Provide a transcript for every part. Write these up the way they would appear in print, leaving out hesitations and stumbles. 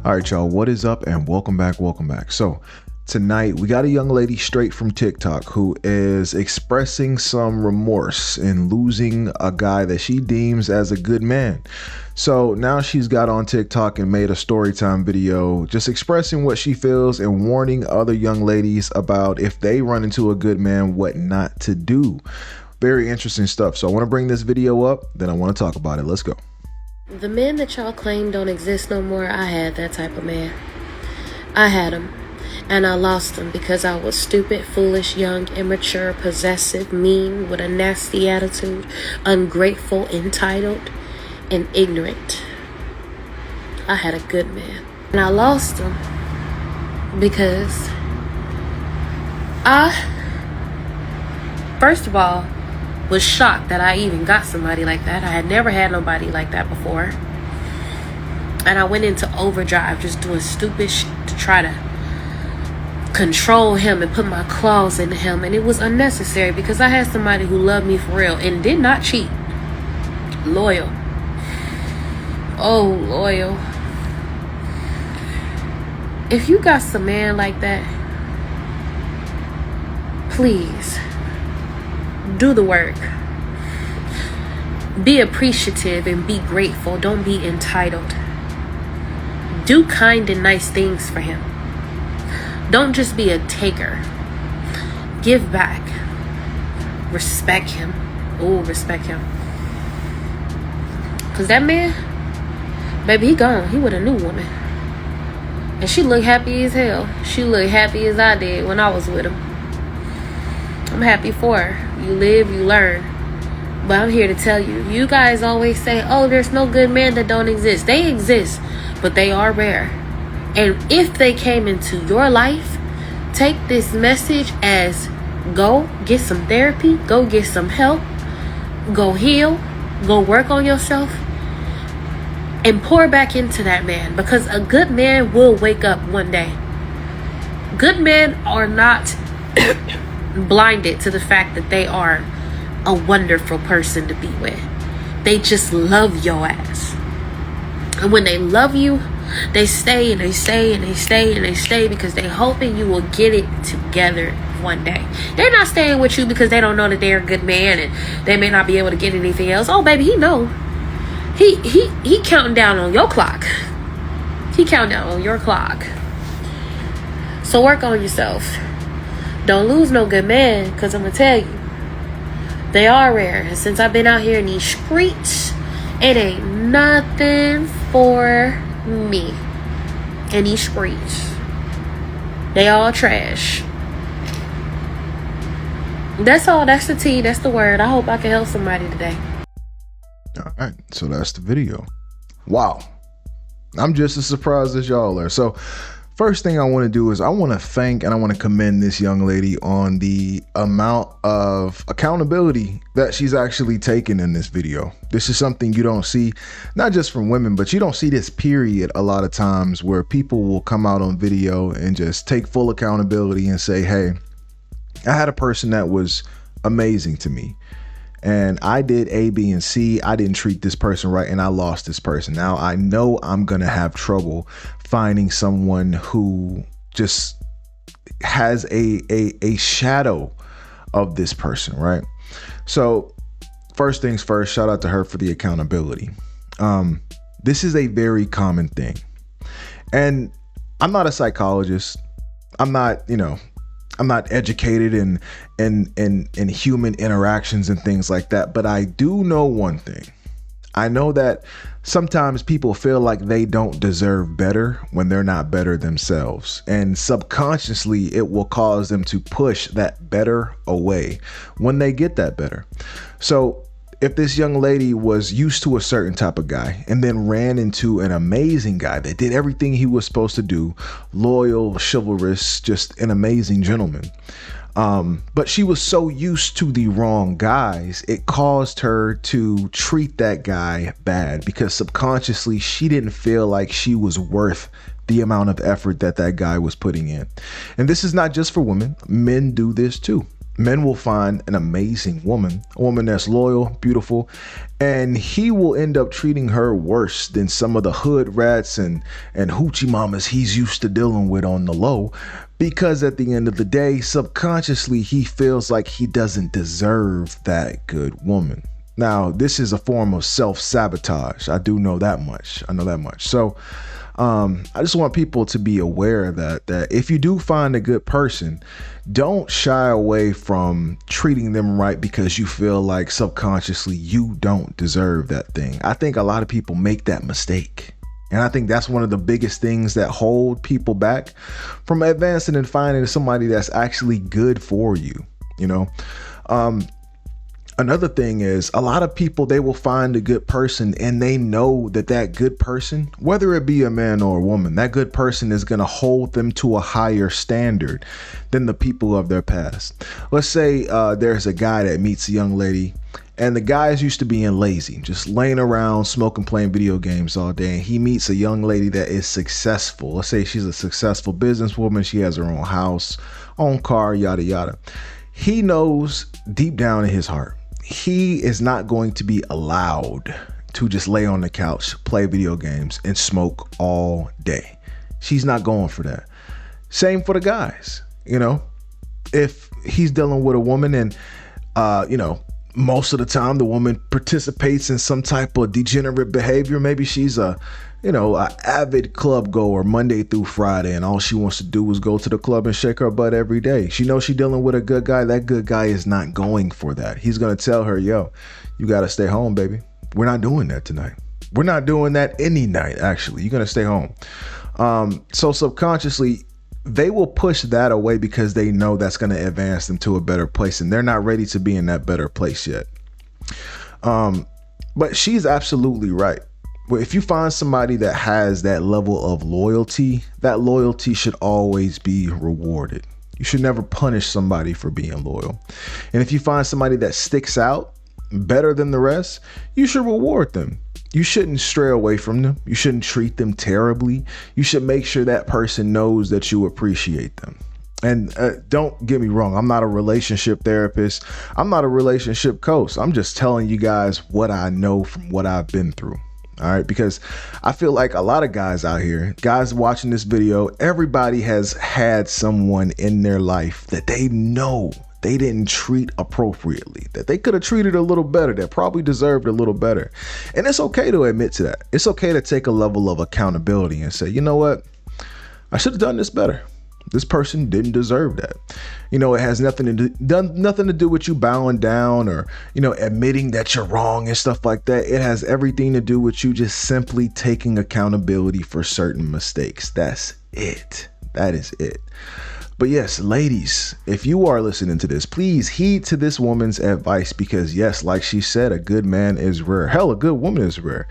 All right, y'all, what is up, and welcome back. So tonight we got a young lady straight from TikTok who is expressing some remorse in losing a guy that she deems as a good man. So now she's got on TikTok and made a storytime video just expressing what she feels and warning other young ladies about, if they run into a good man, what not to do. Very interesting stuff. So I want to bring this video up, then I want to talk about it. Let's go. The men that y'all claim don't exist no more, I had that type of man. I had him, and I lost him because I was stupid, foolish, young, immature, possessive, mean, with a nasty attitude, ungrateful, entitled, and ignorant. I had a good man, and I lost him because first of all, was shocked that I even got somebody like that. I had never had nobody like that before. And I went into overdrive just doing stupid shit to try to control him and put my claws into him. And it was unnecessary because I had somebody who loved me for real and did not cheat. Loyal. Oh, loyal. If you got some man like that, please do the work. Be appreciative and be grateful. Don't be entitled. Do kind and nice things for him. Don't just be a taker. Give back. Respect him. Oh, respect him. Because that man, baby, he gone. He with a new woman. And she looked happy as hell. She looked happy as I did when I was with him. I'm happy for her. You live, you learn. But I'm here to tell you, you guys always say, oh, there's no good men that don't exist. They exist, but they are rare. And if they came into your life, take this message as, go get some therapy, go get some help, go heal, go work on yourself, and pour back into that man. Because a good man will wake up one day. Good men are not blinded to the fact that they are a wonderful person to be with. They just love your ass. And when they love you, they stay and they stay and they stay and they stay because they hoping you will get it together one day. They're not staying with you because they don't know that they're a good man and they may not be able to get anything else. Oh, baby, he know. He counting down on your clock. He counting down on your clock. So work on yourself. Don't lose no good man, because I'm going to tell you, they are rare. And since I've been out here in these streets, it ain't nothing for me in these streets. They all trash. That's all. That's the tea. That's the word. I hope I can help somebody today. All right, so that's the video. Wow. I'm just as surprised as y'all are. So first thing I want to do is I want to thank and I want to commend this young lady on the amount of accountability that she's actually taken in this video. This is something you don't see, not just from women, but you don't see this period a lot of times, where people will come out on video and just take full accountability and say, hey, I had a person that was amazing to me, and I did A, B, and C. I didn't treat this person right, and I lost this person. Now I know I'm gonna have trouble finding someone who just has a shadow of this person, right? So first things first, shout out to her for the accountability. This is a very common thing, and I'm not a psychologist. I'm not educated in human interactions and things like that. But I do know one thing. I know that sometimes people feel like they don't deserve better when they're not better themselves. And subconsciously, it will cause them to push that better away when they get that better. So if this young lady was used to a certain type of guy and then ran into an amazing guy that did everything he was supposed to do, loyal, chivalrous, just an amazing gentleman, but she was so used to the wrong guys, it caused her to treat that guy bad because subconsciously she didn't feel like she was worth the amount of effort that guy was putting in. And this is not just for women. Men do this too. Men will find an amazing woman, a woman that's loyal, beautiful, and he will end up treating her worse than some of the hood rats and hoochie mamas he's used to dealing with on the low, because at the end of the day, subconsciously, he feels like he doesn't deserve that good woman. Now, this is a form of self-sabotage. I do know that much. I know that much. So I just want people to be aware that if you do find a good person, don't shy away from treating them right because you feel like subconsciously you don't deserve that thing. I think a lot of people make that mistake. And I think that's one of the biggest things that hold people back from advancing and finding somebody that's actually good for you, you know? Another thing is a lot of people, they will find a good person and they know that that good person, whether it be a man or a woman, that good person is going to hold them to a higher standard than the people of their past. Let's say there's a guy that meets a young lady and the guy is used to being lazy, just laying around, smoking, playing video games all day. And he meets a young lady that is successful. Let's say she's a successful businesswoman. She has her own house, own car, yada, yada. He knows deep down in his heart, he is not going to be allowed to just lay on the couch, play video games, and smoke all day. She's not going for that. Same for the guys. You know, if he's dealing with a woman and, most of the time the woman participates in some type of degenerate behavior. Maybe she's a avid club goer Monday through Friday, and all she wants to do is go to the club and shake her butt every day. She knows she's dealing with a good guy. That good guy is not going for that. He's going to tell her, yo, you got to stay home, baby. We're not doing that tonight. We're not doing that any night, actually. You're going to stay home. So subconsciously, they will push that away because they know that's going to advance them to a better place, and they're not ready to be in that better place yet. But she's absolutely right. If you find somebody that has that level of loyalty, that loyalty should always be rewarded. You should never punish somebody for being loyal. And if you find somebody that sticks out better than the rest, you should reward them. You shouldn't stray away from them. You shouldn't treat them terribly. You should make sure that person knows that you appreciate them. And don't get me wrong, I'm not a relationship therapist. I'm not a relationship coach. I'm just telling you guys what I know from what I've been through. All right, because I feel like a lot of guys out here, guys watching this video, everybody has had someone in their life that they know they didn't treat appropriately, that they could have treated a little better, that probably deserved a little better. And it's okay to admit to that. It's okay to take a level of accountability and say, you know what? I should have done this better. This person didn't deserve that. It has nothing to do with you bowing down or, admitting that you're wrong and stuff like that. It has everything to do with you just simply taking accountability for certain mistakes. That's it. That is it. But yes, ladies, if you are listening to this, please heed to this woman's advice because yes, like she said, a good man is rare. Hell, a good woman is rare.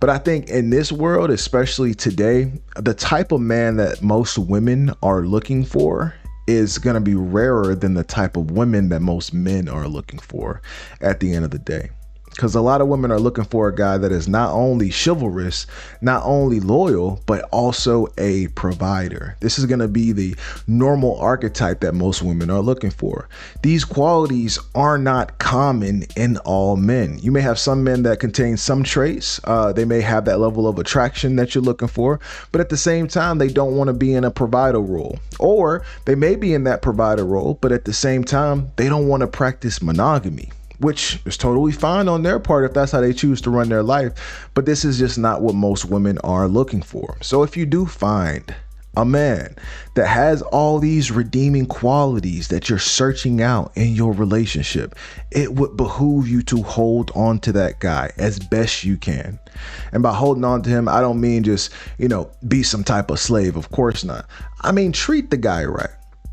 But I think in this world, especially today, the type of man that most women are looking for is going to be rarer than the type of women that most men are looking for at the end of the day. Because a lot of women are looking for a guy that is not only chivalrous, not only loyal, but also a provider. This is going to be the normal archetype that most women are looking for. These qualities are not common in all men. You may have some men that contain some traits. They may have that level of attraction that you're looking for, but at the same time, they don't want to be in a provider role. Or they may be in that provider role, but at the same time, they don't want to practice monogamy, which is totally fine on their part if that's how they choose to run their life. But this is just not what most women are looking for. So if you do find a man that has all these redeeming qualities that you're searching out in your relationship, it would behoove you to hold on to that guy as best you can. And by holding on to him, I don't mean just, be some type of slave. Of course not. I mean, treat the guy right.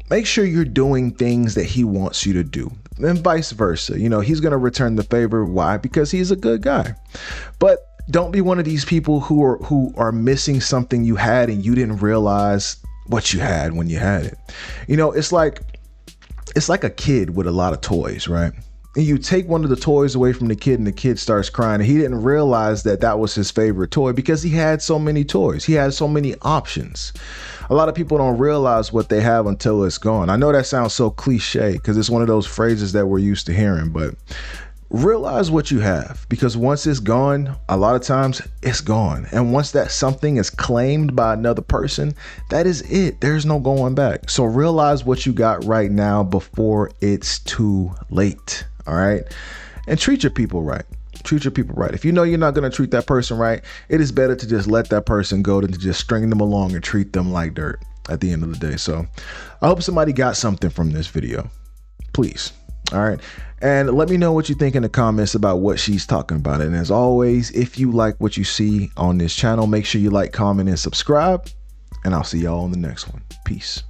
Make sure you're doing things that he wants you to do, and vice versa. He's going to return the favor. Why? Because he's a good guy. But don't be one of these people who are missing something you had and you didn't realize what you had when you had it. It's like a kid with a lot of toys, right? and you take one of the toys away from the kid and the kid starts crying, and he didn't realize that that was his favorite toy because he had so many toys. He had so many options. A lot of people don't realize what they have until it's gone. I know that sounds so cliche because it's one of those phrases that we're used to hearing, but realize what you have, because once it's gone, a lot of times it's gone. And once that something is claimed by another person, that is it. There's no going back. So realize what you got right now before it's too late. All right. And treat your people right. Treat your people right. If you know you're not going to treat that person right, it is better to just let that person go than to just string them along and treat them like dirt at the end of the day. So I hope somebody got something from this video. Please. All right. And let me know what you think in the comments about what she's talking about. And as always, if you like what you see on this channel, make sure you like, comment, and subscribe. And I'll see y'all on the next one. Peace.